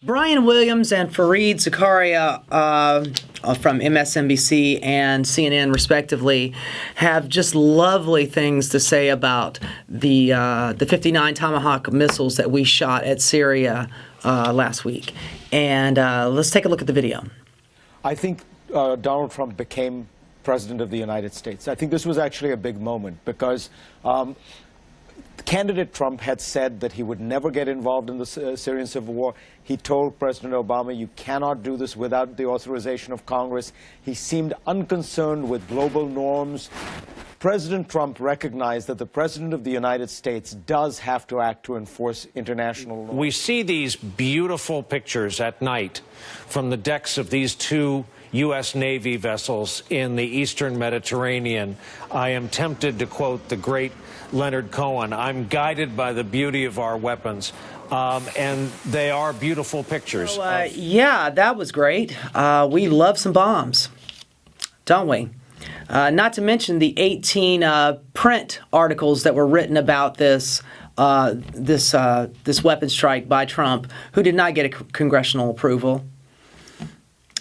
Brian Williams and Fareed Zakaria from MSNBC and CNN, respectively, have just lovely things to say about the 59 Tomahawk missiles that we shot at Syria last week. And let's take a look at the video. I think Donald Trump became President of the United States. I think this was actually a big moment because candidate Trump had said that he would never get involved in the Syrian civil war. He told President Obama, you cannot do this without the authorization of Congress. He seemed unconcerned with global norms. President Trump recognized that the President of the United States does have to act to enforce international law. We see these beautiful pictures at night from the decks of these two U.S. Navy vessels in the eastern Mediterranean. I am tempted to quote the great Leonard Cohen, I'm guided by the beauty of our weapons. And they are beautiful pictures. So, yeah, that was great. We love some bombs, don't we? Not to mention the 18 print articles that were written about this weapon strike by Trump, who did not get a congressional approval.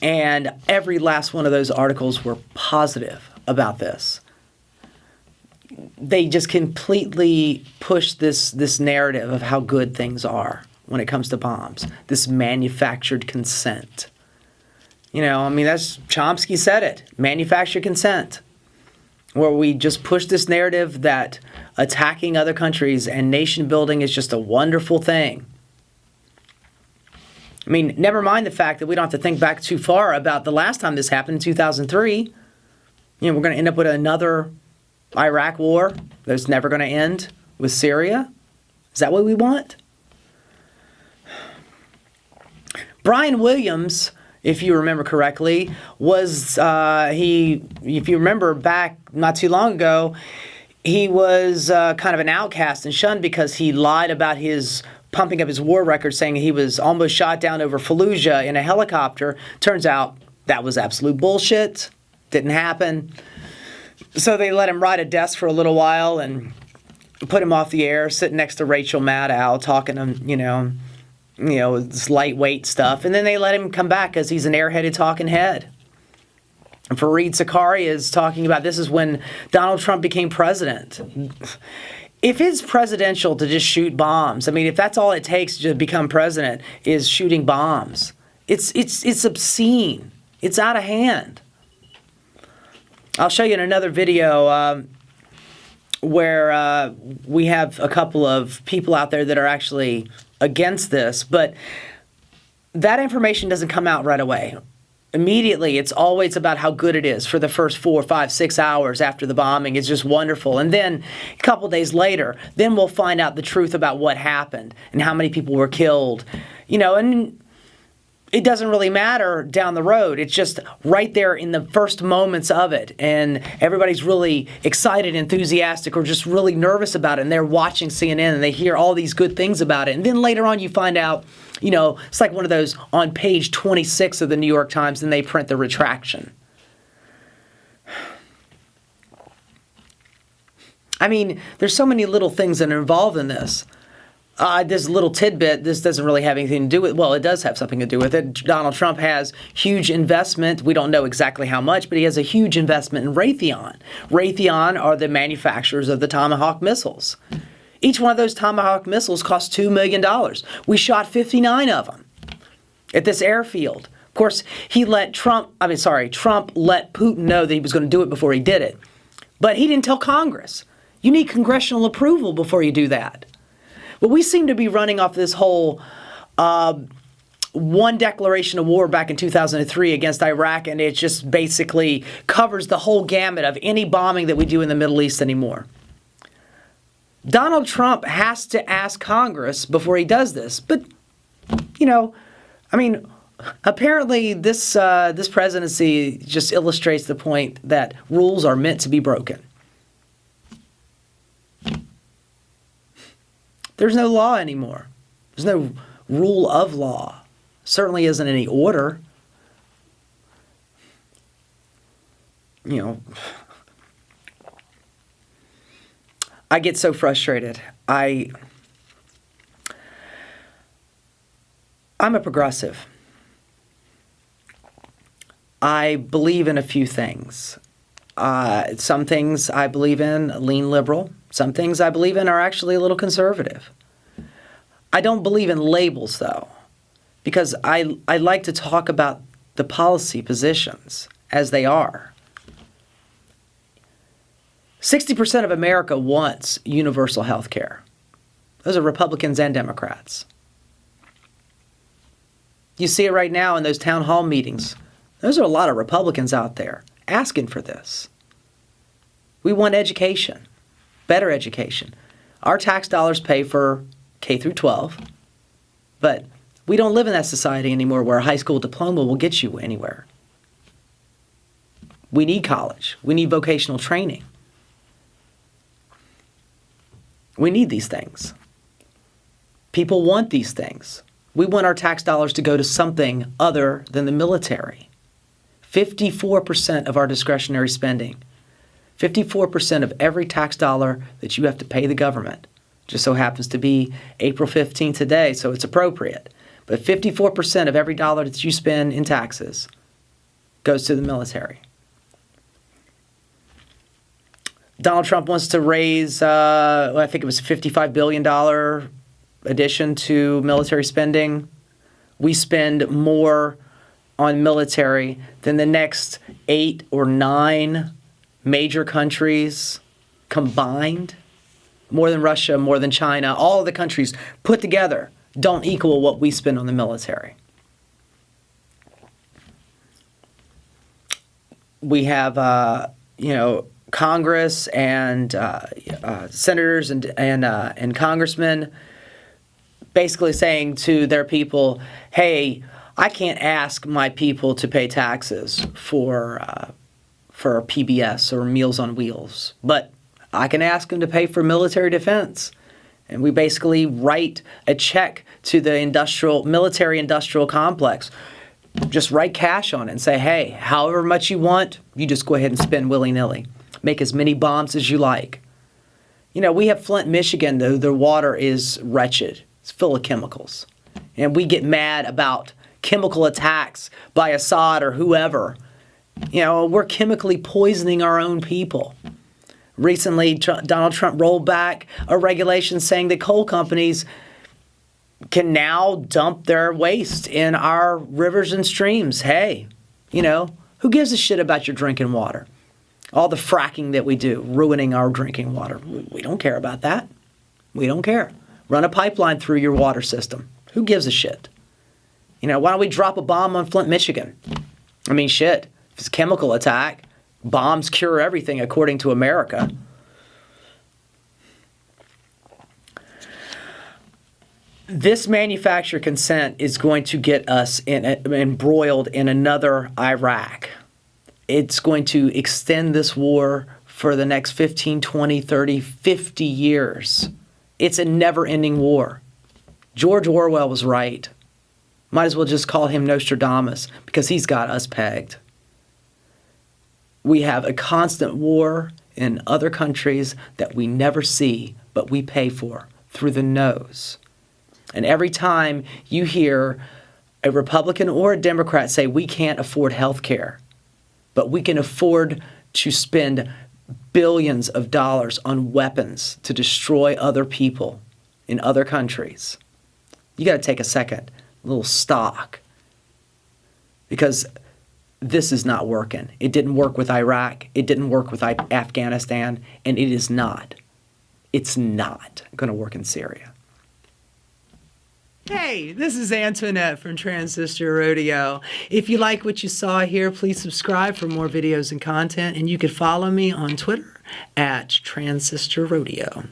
And every last one of those articles were positive about this. They just completely push this narrative of how good things are when it comes to bombs, this manufactured consent. You know, I mean, that's Chomsky said it, manufactured consent, where we just push this narrative that attacking other countries and nation building is just a wonderful thing. I mean, never mind the fact that we don't have to think back too far about the last time this happened in 2003. You know, we're going to end up with another Iraq war that's never going to end with Syria. Is that what we want? Brian Williams, if you remember correctly, was if you remember back not too long ago, he was kind of an outcast and shunned because he lied about his pumping up his war record, saying he was almost shot down over Fallujah in a helicopter. Turns out that was absolute bullshit. Didn't happen. So they let him ride a desk for a little while and put him off the air, sitting next to Rachel Maddow, talking to you know, this lightweight stuff. And then they let him come back because he's an airheaded talking head. And Fareed Zakaria is talking about this is when Donald Trump became president. If it's presidential to just shoot bombs, I mean, if that's all it takes to become president is shooting bombs, it's obscene. It's out of hand. I'll show you in another video where we have a couple of people out there that are actually against this, but that information doesn't come out right away. Immediately, it's always about how good it is for the first 4, 5, 6 hours after the bombing. It's just wonderful. And then a couple days later, then we'll find out the truth about what happened and how many people were killed. You know, and it doesn't really matter down the road. It's just right there in the first moments of it. And everybody's really excited, enthusiastic, or just really nervous about it. And they're watching CNN and they hear all these good things about it. And then later on you find out, you know, it's like one of those on page 26 of the New York Times, and they print the retraction. I mean, there's so many little things that are involved in this. This little tidbit, this doesn't really have anything to do with, well, it does have something to do with it. Donald Trump has huge investment. We don't know exactly how much, but he has a huge investment in Raytheon. Raytheon are the manufacturers of the Tomahawk missiles. Each one of those Tomahawk missiles cost $2 million. We shot 59 of them at this airfield. Of course, Trump let Putin know that he was going to do it before he did it. But he didn't tell Congress. You need congressional approval before you do that. But we seem to be running off this whole one declaration of war back in 2003 against Iraq, and it just basically covers the whole gamut of any bombing that we do in the Middle East anymore. Donald Trump has to ask Congress before he does this. But, you know, I mean, apparently this presidency just illustrates the point that rules are meant to be broken. There's no law anymore. There's no rule of law. Certainly isn't any order. You know, I get so frustrated. I I'm a progressive. I believe in a few things. Some things I believe in lean liberal. Some things I believe in are actually a little conservative. I don't believe in labels, though, because I like to talk about the policy positions as they are. 60% of America wants universal health care. Those are Republicans and Democrats. You see it right now in those town hall meetings. Those are a lot of Republicans out there asking for this. We want education, better education. Our tax dollars pay for K through 12, but we don't live in that society anymore where a high school diploma will get you anywhere. We need college. We need vocational training. We need these things. People want these things. We want our tax dollars to go to something other than the military. 54% of our discretionary spending, 54% of every tax dollar that you have to pay the government, just so happens to be April 15th today, so it's appropriate. But 54% of every dollar that you spend in taxes goes to the military. Donald Trump wants to raise, I think it was $55 billion addition to military spending. We spend more on military than the next 8 or 9 major countries combined. More than Russia, more than China. All of the countries put together don't equal what we spend on the military. We have, Congress and senators and congressmen basically saying to their people, hey, I can't ask my people to pay taxes for PBS or Meals on Wheels, but I can ask them to pay for military defense. And we basically write a check to the military-industrial complex. Just write cash on it and say, hey, however much you want, you just go ahead and spend willy-nilly. Make as many bombs as you like. We have Flint, Michigan, the water is wretched. It's full of chemicals. And we get mad about chemical attacks by Assad or whoever. We're chemically poisoning our own people. Recently, Donald Trump rolled back a regulation saying that coal companies can now dump their waste in our rivers and streams. Hey, who gives a shit about your drinking water? All the fracking that we do, ruining our drinking water. We don't care about that. We don't care. Run a pipeline through your water system. Who gives a shit? Why don't we drop a bomb on Flint, Michigan? I mean, shit. If it's a chemical attack, bombs cure everything according to America. This manufacturer consent is going to get us embroiled in another Iraq. It's going to extend this war for the next 15, 20, 30, 50 years. It's a never-ending war. George Orwell was right. Might as well just call him Nostradamus because he's got us pegged. We have a constant war in other countries that we never see, but we pay for through the nose. And every time you hear a Republican or a Democrat say we can't afford health care, but we can afford to spend billions of dollars on weapons to destroy other people in other countries, you got to take a second, a little stock, because this is not working. It didn't work with Iraq. It didn't work with Afghanistan, and it is not. It's not going to work in Syria. Hey, this is Antoinette from Transistor Rodeo. If you like what you saw here, please subscribe for more videos and content, and you can follow me on Twitter at Transistor Rodeo.